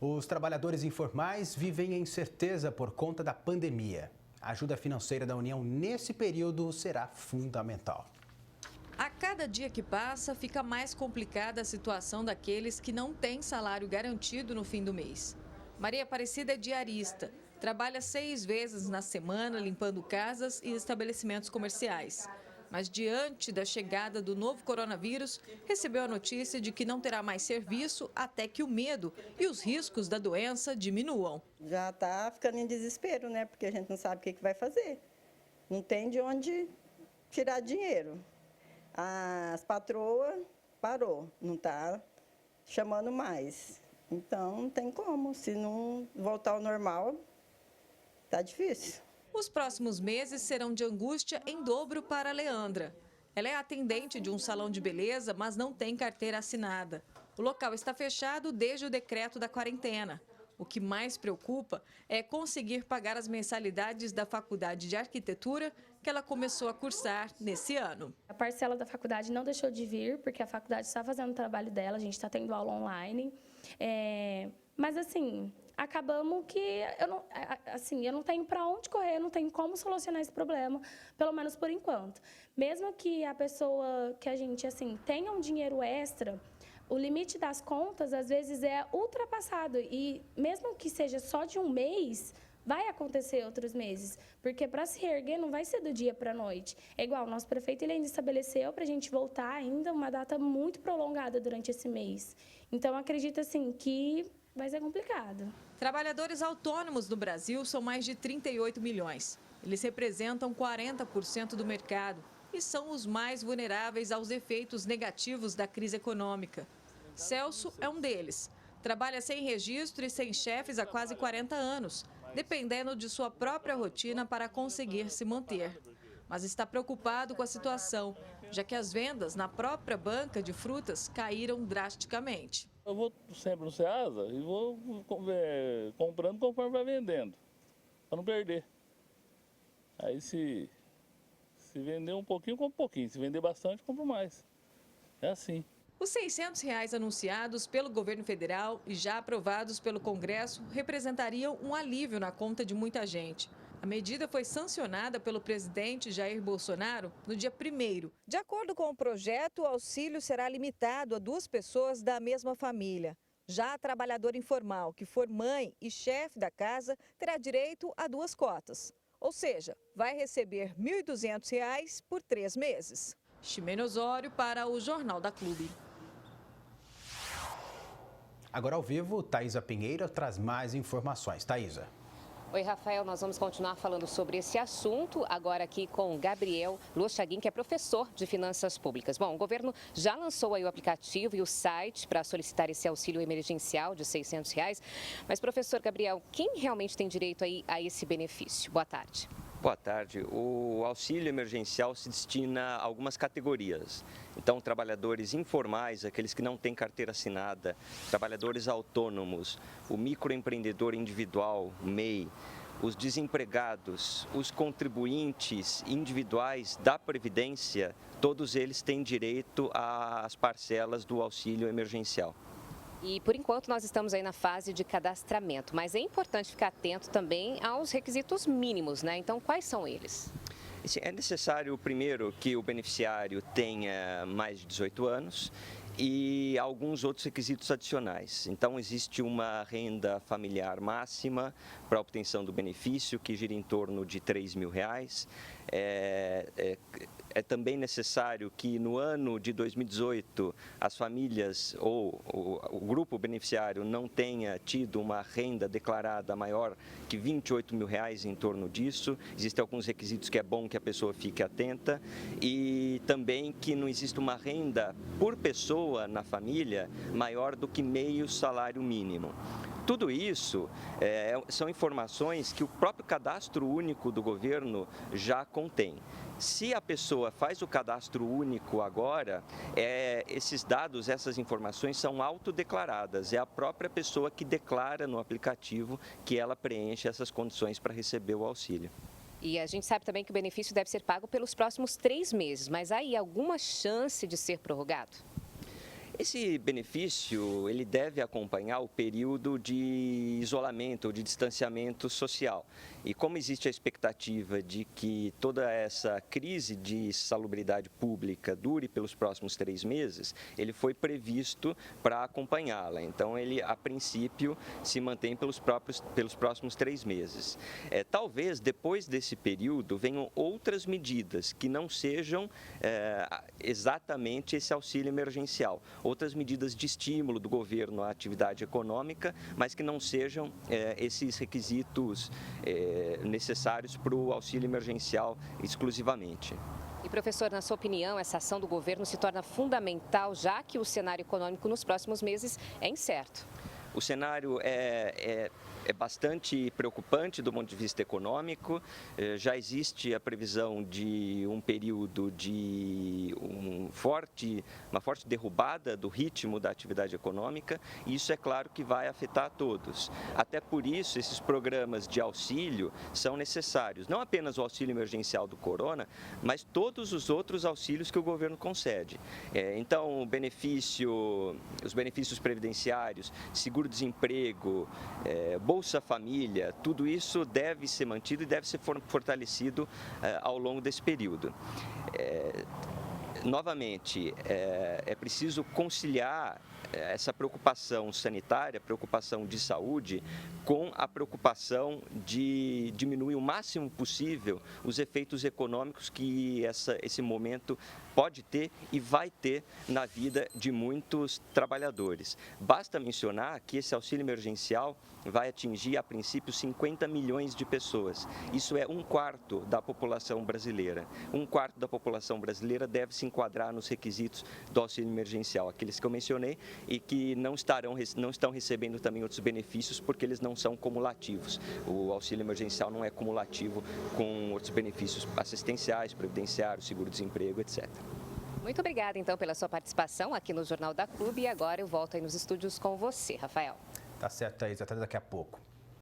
Os trabalhadores informais vivem em incerteza por conta da pandemia. A ajuda financeira da União nesse período será fundamental. A cada dia que passa, fica mais complicada a situação daqueles que não têm salário garantido no fim do mês. Maria Aparecida é diarista. Trabalha 6 vezes na semana limpando casas e estabelecimentos comerciais. Mas diante da chegada do novo coronavírus, recebeu a notícia de que não terá mais serviço até que o medo e os riscos da doença diminuam. Já está ficando em desespero, né? Porque a gente não sabe o que vai fazer. Não tem de onde tirar dinheiro. As patroas parou, não está chamando mais. Então não tem como, se não voltar ao normal, está difícil. Os próximos meses serão de angústia em dobro para a Leandra. Ela é atendente de um salão de beleza, mas não tem carteira assinada. O local está fechado desde o decreto da quarentena. O que mais preocupa é conseguir pagar as mensalidades da faculdade de arquitetura que ela começou a cursar nesse ano. A parcela da faculdade não deixou de vir, porque a faculdade está fazendo o trabalho dela, a gente está tendo aula online. Mas assim, acabamos que eu não tenho para onde correr, eu não tenho como solucionar esse problema, pelo menos por enquanto. Mesmo que a pessoa, que a gente tenha um dinheiro extra, o limite das contas, às vezes, é ultrapassado. E mesmo que seja só de um mês, vai acontecer outros meses. Porque para se reerguer não vai ser do dia para a noite. É igual, o nosso prefeito ele ainda estabeleceu para a gente voltar ainda uma data muito prolongada durante esse mês. Então, acredito que vai ser complicado. Trabalhadores autônomos no Brasil são mais de 38 milhões. Eles representam 40% do mercado e são os mais vulneráveis aos efeitos negativos da crise econômica. Celso é um deles. Trabalha sem registro e sem chefes há quase 40 anos, dependendo de sua própria rotina para conseguir se manter. Mas está preocupado com a situação, já que as vendas na própria banca de frutas caíram drasticamente. Eu vou sempre no Ceasa e vou comprando conforme vai vendendo, para não perder. Aí se vender um pouquinho, compro um pouquinho. Se vender bastante, compro mais. É assim. Os R$ 600 anunciados pelo governo federal e já aprovados pelo Congresso representariam um alívio na conta de muita gente. A medida foi sancionada pelo presidente Jair Bolsonaro no dia 1º. De acordo com o projeto, o auxílio será limitado a 2 pessoas da mesma família. Já a trabalhadora informal, que for mãe e chefe da casa, terá direito a 2 cotas. Ou seja, vai receber R$ 1.200 por 3 meses. Ximena Osório para o Jornal da Clube. Agora ao vivo, Thaisa Pinheiro traz mais informações. Thaisa. Oi, Rafael, nós vamos continuar falando sobre esse assunto, agora aqui com Gabriel Lochaguin, que é professor de Finanças Públicas. Bom, o governo já lançou aí o aplicativo e o site para solicitar esse auxílio emergencial de R$ 600. Mas, professor Gabriel, quem realmente tem direito aí a esse benefício? Boa tarde. Boa tarde. O auxílio emergencial se destina a algumas categorias. Então, trabalhadores informais, aqueles que não têm carteira assinada, trabalhadores autônomos, o microempreendedor individual, o MEI, os desempregados, os contribuintes individuais da Previdência, todos eles têm direito às parcelas do auxílio emergencial. E, por enquanto, nós estamos aí na fase de cadastramento, mas é importante ficar atento também aos requisitos mínimos, né? Então, quais são eles? É necessário, primeiro, que o beneficiário tenha mais de 18 anos e alguns outros requisitos adicionais. Então, existe uma renda familiar máxima para a obtenção do benefício, que gira em torno de R$ 3.000. É também necessário que no ano de 2018 as famílias ou o grupo beneficiário não tenha tido uma renda declarada maior que R$ 28.000 em torno disso. Existem alguns requisitos que é bom que a pessoa fique atenta e também que não exista uma renda por pessoa na família maior do que meio salário mínimo. Tudo isso são informações que o próprio cadastro único do governo já contém. Se a pessoa faz o cadastro único agora, esses dados, essas informações são autodeclaradas. É a própria pessoa que declara no aplicativo que ela preenche essas condições para receber o auxílio. E a gente sabe também que o benefício deve ser pago pelos próximos 3 meses, mas há aí alguma chance de ser prorrogado? Esse benefício, ele deve acompanhar o período de isolamento ou de distanciamento social. E como existe a expectativa de que toda essa crise de salubridade pública dure pelos próximos 3 meses, ele foi previsto para acompanhá-la. Então, ele, a princípio, se mantém pelos próximos 3 meses. Talvez, depois desse período, venham outras medidas que não sejam exatamente esse auxílio emergencial. Outras medidas de estímulo do governo à atividade econômica, mas que não sejam esses requisitos necessários para o auxílio emergencial exclusivamente. E, professor, na sua opinião, essa ação do governo se torna fundamental, já que o cenário econômico nos próximos meses é incerto? O cenário é bastante preocupante do ponto de vista econômico. Já existe a previsão de um período de uma forte derrubada do ritmo da atividade econômica, e isso é claro que vai afetar a todos. Até por isso, esses programas de auxílio são necessários. Não apenas o auxílio emergencial do corona, mas todos os outros auxílios que o governo concede. Então, os benefícios previdenciários, seguro-desemprego, Bolsa Família, tudo isso deve ser mantido e deve ser fortalecido ao longo desse período. Novamente, é preciso conciliar essa preocupação sanitária, preocupação de saúde, com a preocupação de diminuir o máximo possível os efeitos econômicos que esse momento pode ter e vai ter na vida de muitos trabalhadores. Basta mencionar que esse auxílio emergencial vai atingir, a princípio, 50 milhões de pessoas. Isso é 1/4 da população brasileira. 1/4 da população brasileira deve se enquadrar nos requisitos do auxílio emergencial, aqueles que eu mencionei, e que não estão recebendo também outros benefícios porque eles não são cumulativos. O auxílio emergencial não é cumulativo com outros benefícios assistenciais, previdenciários, seguro-desemprego, etc. Muito obrigada, então, pela sua participação aqui no Jornal da Clube. E agora eu volto aí nos estúdios com você, Rafael. Tá certo, Thaís. Até daqui a pouco.